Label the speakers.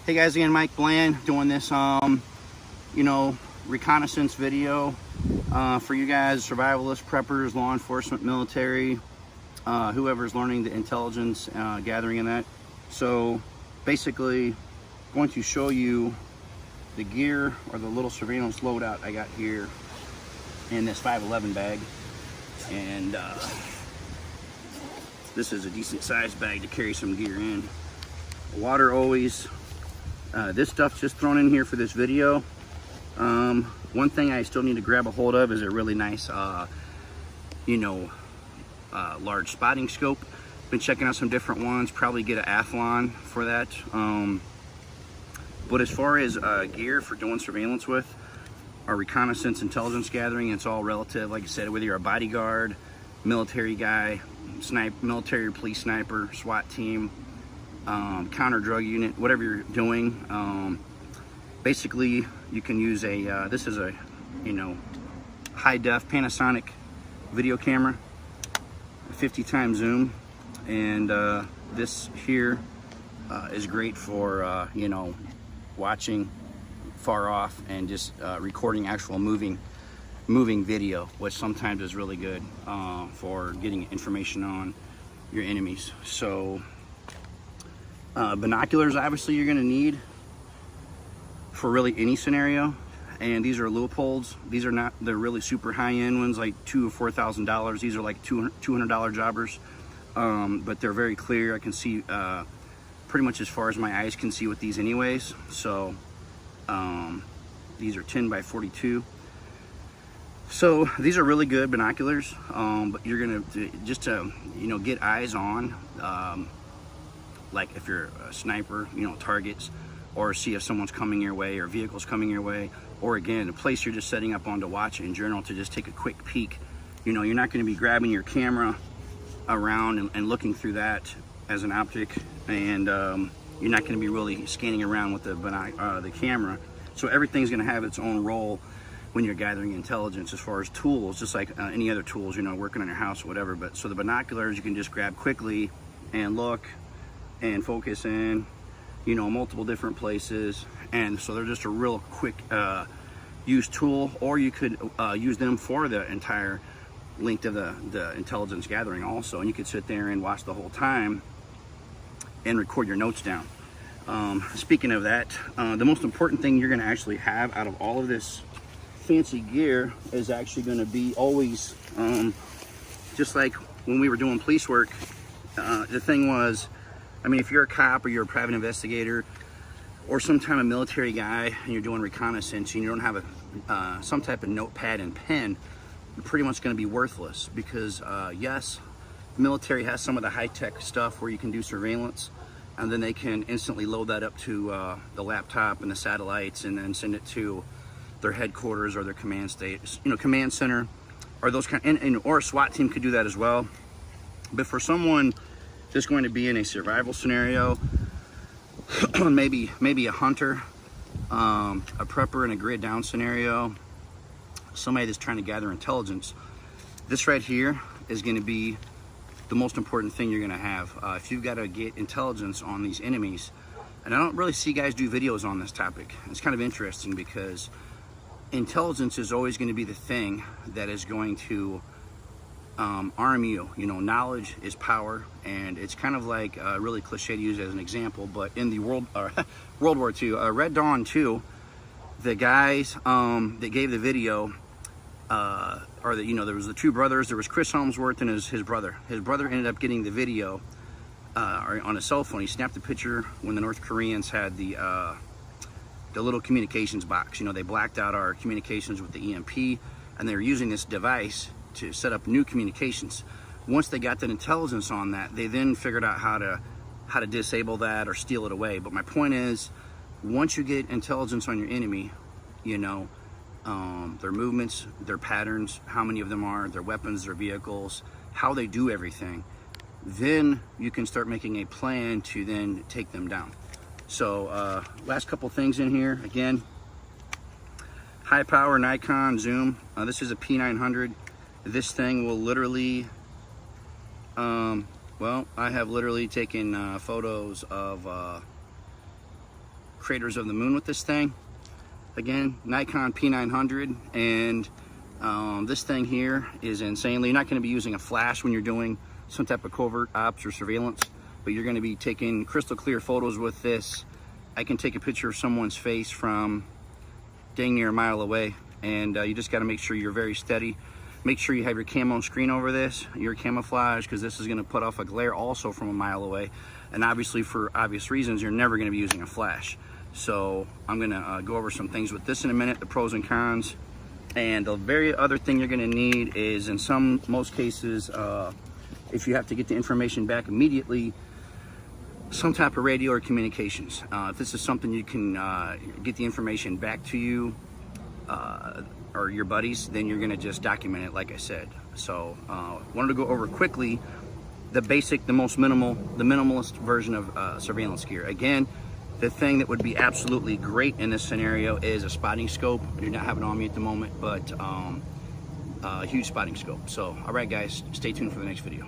Speaker 1: Hey guys, again, Mike Bland doing this, reconnaissance video for you guys, survivalists, preppers, law enforcement, military, whoever's learning the intelligence gathering in that. So basically, going to show you the gear or the little surveillance loadout I got here in this 511 bag, and this is a decent sized bag to carry some gear in. Water always. This stuff's just thrown in here for this video. One thing I still need to grab a hold of is a really nice, large spotting scope. Been checking out some different ones, probably get an Athlon for that. But as far as gear for doing surveillance with, our reconnaissance intelligence gathering, it's all relative. Like I said, whether you're a bodyguard, military guy, military or police sniper, SWAT team, counter drug unit, whatever you're doing, basically you can use a this is a high def Panasonic video camera, 50 times zoom, and this here is great for watching far off and just recording actual moving video, which sometimes is really good for getting information on your enemies. So binoculars, obviously, you're going to need for really any scenario, and these are Leopolds. These are not the really super high-end ones, like $2,000 or $4,000. These are like $200 jobbers, but they're very clear. I can see pretty much as far as my eyes can see with these anyways. So these are 10 by 42. So these are really good binoculars, but you're gonna just to get eyes on, like if you're a sniper, targets, or see if someone's coming your way or vehicles coming your way, or again, a place you're just setting up on to watch in general, to just take a quick peek. You're not going to be grabbing your camera around and looking through that as an optic, and you're not going to be really scanning around with the camera. So everything's going to have its own role when you're gathering intelligence as far as tools, just like any other tools, working on your house or whatever. But so the binoculars you can just grab quickly and look and focus in, multiple different places, and so they're just a real quick use tool. Or you could use them for the entire length of the intelligence gathering also, and you could sit there and watch the whole time and record your notes down. Speaking of that, the most important thing you're going to actually have out of all of this fancy gear is actually going to be always, just like when we were doing police work, the thing was, if you're a cop or you're a private investigator or some kind of military guy and you're doing reconnaissance and you don't have some type of notepad and pen, you're pretty much going to be worthless, because yes, the military has some of the high-tech stuff where you can do surveillance, and then they can instantly load that up to the laptop and the satellites, and then send it to their headquarters or their command command center, or those or a SWAT team could do that as well. But for someone just going to be in a survival scenario, maybe a hunter, a prepper in a grid down scenario, somebody that's trying to gather intelligence, this right here is going to be the most important thing you're going to have. If you've got to get intelligence on these enemies, and I don't really see guys do videos on this topic. It's kind of interesting, because intelligence is always going to be the thing that is going to arm you. Knowledge is power, and it's kind of like really cliche to use as an example, but in the World War II, Red Dawn 2, the guys that gave the video, there was the two brothers. There was Chris Helmsworth and his brother. His brother ended up getting the video on a cell phone. He snapped the picture when the North Koreans had the little communications box. They blacked out our communications with the EMP, and they were using this device to set up new communications. Once they got that intelligence on that, they then figured out how to disable that or steal it away. But my point is, once you get intelligence on your enemy, their movements, their patterns, how many of them are, their weapons, their vehicles, how they do everything, then you can start making a plan to then take them down. So last couple things in here. Again, high power Nikon zoom. This is a P900. This thing will literally well, I have literally taken photos of craters of the moon with this thing. Again, Nikon P900, and this thing here is insanely, you're not going to be using a flash when you're doing some type of covert ops or surveillance, but you're going to be taking crystal clear photos with this. I can take a picture of someone's face from dang near a mile away, and you just got to make sure you're very steady. Make sure you have your camo screen over this, your camouflage, because this is going to put off a glare also from a mile away. And obviously, for obvious reasons, you're never going to be using a flash. So I'm going to go over some things with this in a minute, the pros and cons. And the very other thing you're going to need is, in most cases, if you have to get the information back immediately, some type of radio or communications. If this is something you can get the information back to you or your buddies, then you're going to just document it, like I said. So wanted to go over quickly the basic, the minimalist version of surveillance gear. Again, the thing that would be absolutely great in this scenario is a spotting scope. I do not have it on me at the moment, but a huge spotting scope. So, all right, guys, stay tuned for the next video.